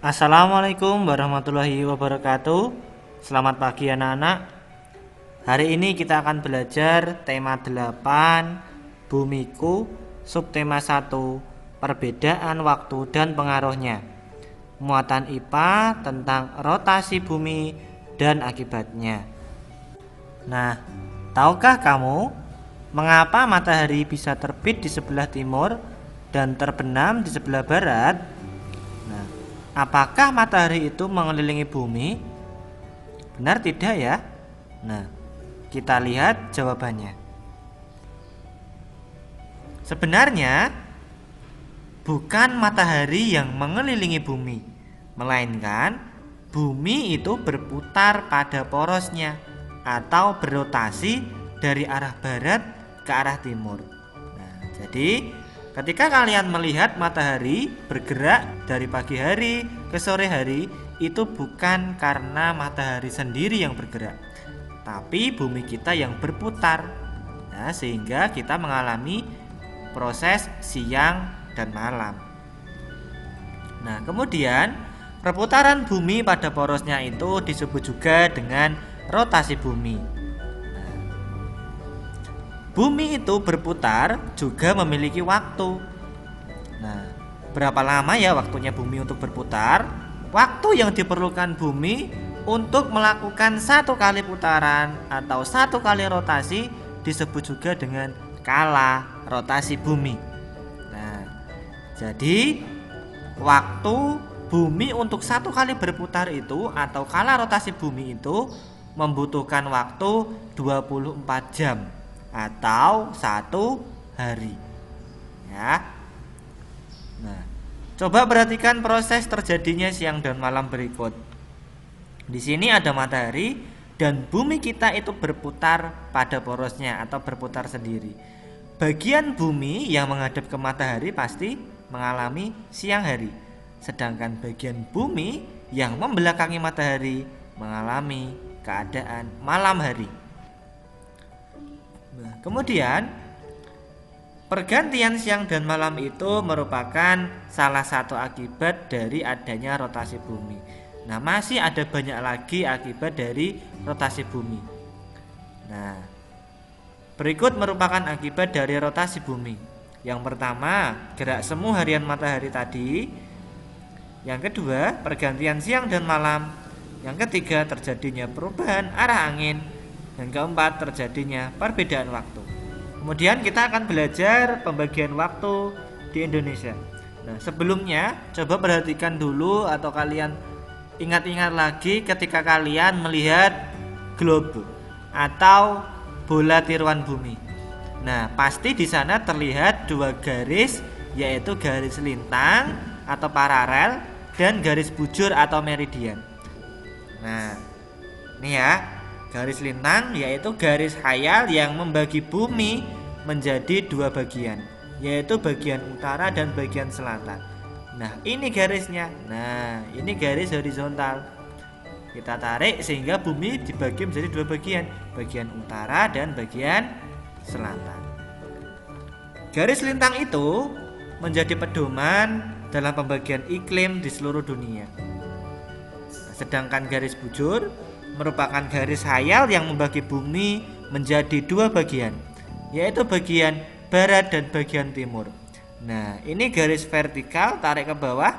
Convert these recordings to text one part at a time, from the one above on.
Assalamualaikum warahmatullahi wabarakatuh. Selamat pagi anak-anak. Hari ini kita akan belajar tema 8 Bumiku, subtema 1 Perbedaan waktu dan pengaruhnya. Muatan IPA tentang rotasi bumi dan akibatnya. Nah, tahukah kamu mengapa matahari bisa terbit di sebelah timur dan terbenam di sebelah barat? Nah, apakah matahari itu mengelilingi bumi? Benar tidak ya? Nah, kita lihat jawabannya. Sebenarnya bukan matahari yang mengelilingi bumi, melainkan bumi itu berputar pada porosnya atau berotasi dari arah barat ke arah timur. Nah, jadi ketika kalian melihat matahari bergerak dari pagi hari ke sore hari, itu bukan karena matahari sendiri yang bergerak, tapi bumi kita yang berputar. Nah, sehingga kita mengalami proses siang dan malam. Nah, kemudian perputaran bumi pada porosnya itu disebut juga dengan rotasi bumi. Bumi itu berputar juga memiliki waktu. Nah, berapa lama ya waktunya bumi untuk berputar? Waktu yang diperlukan bumi untuk melakukan satu kali putaran atau satu kali rotasi disebut juga dengan kala rotasi bumi. Nah, jadi waktu bumi untuk satu kali berputar itu atau kala rotasi bumi itu membutuhkan waktu 24 jam atau 1 hari ya. Nah, coba perhatikan proses terjadinya siang dan malam berikut. Di sini ada matahari dan bumi kita itu berputar pada porosnya atau berputar sendiri. Bagian bumi yang menghadap ke matahari pasti mengalami siang hari, sedangkan bagian bumi yang membelakangi matahari mengalami keadaan malam hari. Nah, kemudian pergantian siang dan malam itu merupakan salah satu akibat dari adanya rotasi bumi. Nah, masih ada banyak lagi akibat dari rotasi bumi. Nah, berikut merupakan akibat dari rotasi bumi. Yang pertama, gerak semu harian matahari tadi. Yang kedua, pergantian siang dan malam. Yang ketiga, terjadinya perubahan arah angin. Yang keempat, terjadinya perbedaan waktu. Kemudian kita akan belajar pembagian waktu di Indonesia. Nah, sebelumnya coba perhatikan dulu atau kalian ingat-ingat lagi ketika kalian melihat globe atau bola tiruan bumi. Nah, pasti di sana terlihat dua garis, yaitu garis lintang atau paralel dan garis bujur atau meridian. Nah, ini ya, garis lintang yaitu garis khayal yang membagi bumi menjadi dua bagian, yaitu bagian utara dan bagian selatan. Nah, ini garisnya. Nah, ini garis horizontal. Kita tarik sehingga bumi dibagi menjadi dua bagian, bagian utara dan bagian selatan. Garis lintang itu menjadi pedoman dalam pembagian iklim di seluruh dunia. Sedangkan garis bujur merupakan garis khayal yang membagi bumi menjadi dua bagian, yaitu bagian barat dan bagian timur. Nah, ini garis vertikal tarik ke bawah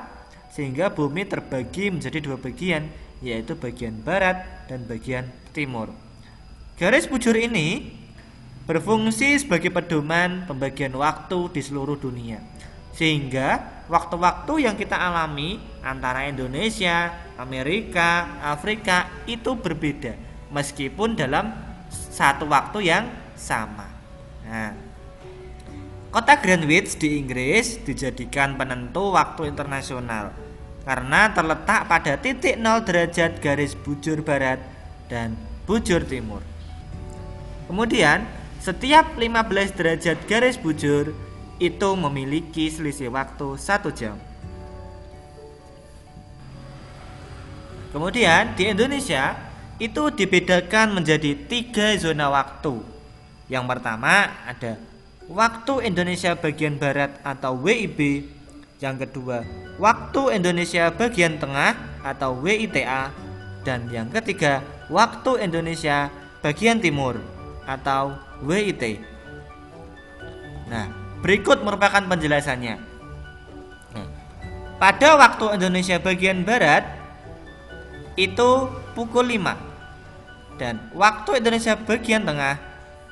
sehingga bumi terbagi menjadi dua bagian, yaitu bagian barat dan bagian timur. Garis bujur ini berfungsi sebagai pedoman pembagian waktu di seluruh dunia, sehingga waktu-waktu yang kita alami antara Indonesia, Amerika, Afrika itu berbeda meskipun dalam satu waktu yang sama. Nah, kota Greenwich di Inggris dijadikan penentu waktu internasional karena terletak pada titik 0 derajat garis bujur barat dan bujur timur. Kemudian setiap 15 derajat garis bujur itu memiliki selisih waktu 1 jam. Kemudian di Indonesia itu dibedakan menjadi 3 zona waktu. Yang pertama ada waktu Indonesia bagian barat atau WIB, Yang kedua, waktu Indonesia bagian tengah atau WITA. Dan yang ketiga, waktu Indonesia bagian timur atau WIT. Nah, berikut merupakan penjelasannya. Nah, pada waktu Indonesia bagian barat itu pukul 5 dan waktu Indonesia bagian tengah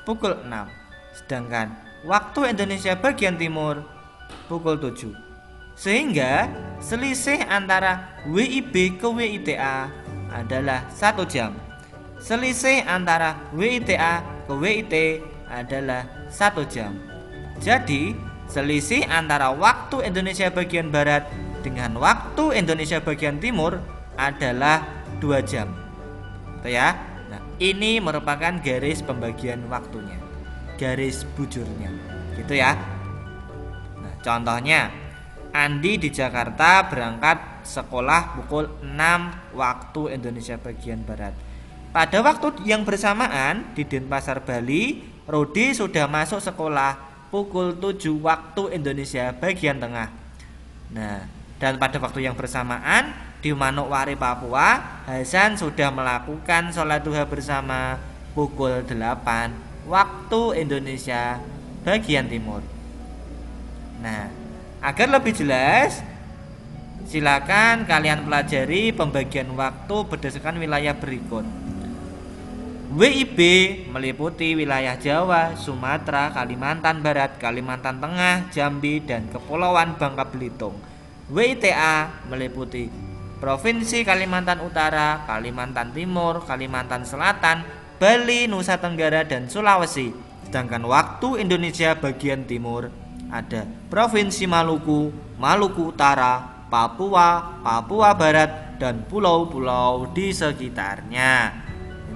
pukul 6. Sedangkan waktu Indonesia bagian timur pukul 7. Sehingga selisih antara WIB ke WITA adalah 1 jam. Selisih antara WITA ke WIT adalah 1 jam. Jadi selisih antara waktu Indonesia bagian barat dengan waktu Indonesia bagian timur adalah 2 jam. Itu ya. Nah, ini merupakan garis pembagian waktunya, garis bujurnya. Gitu ya. Nah, contohnya Andi di Jakarta berangkat sekolah pukul 6 waktu Indonesia bagian barat. Pada waktu yang bersamaan di Denpasar, Bali, Rudi sudah masuk sekolah pukul 7 waktu Indonesia bagian tengah. Nah, dan pada waktu yang bersamaan di Manokwari, Papua, Hasan sudah melakukan sholat duha bersama pukul 8 waktu Indonesia bagian timur. Nah, agar lebih jelas, silakan kalian pelajari pembagian waktu berdasarkan wilayah berikut. WIB meliputi wilayah Jawa, Sumatera, Kalimantan Barat, Kalimantan Tengah, Jambi, dan Kepulauan Bangka Belitung. WITA meliputi Provinsi Kalimantan Utara, Kalimantan Timur, Kalimantan Selatan, Bali, Nusa Tenggara, dan Sulawesi. Sedangkan waktu Indonesia bagian timur ada Provinsi Maluku, Maluku Utara, Papua, Papua Barat, dan pulau-pulau di sekitarnya.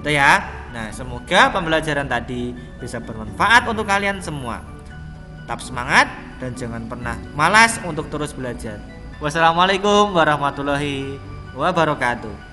Itu ya. Nah, semoga pembelajaran tadi bisa bermanfaat untuk kalian semua. Tetap semangat dan jangan pernah malas untuk terus belajar. Wassalamualaikum warahmatullahi wabarakatuh.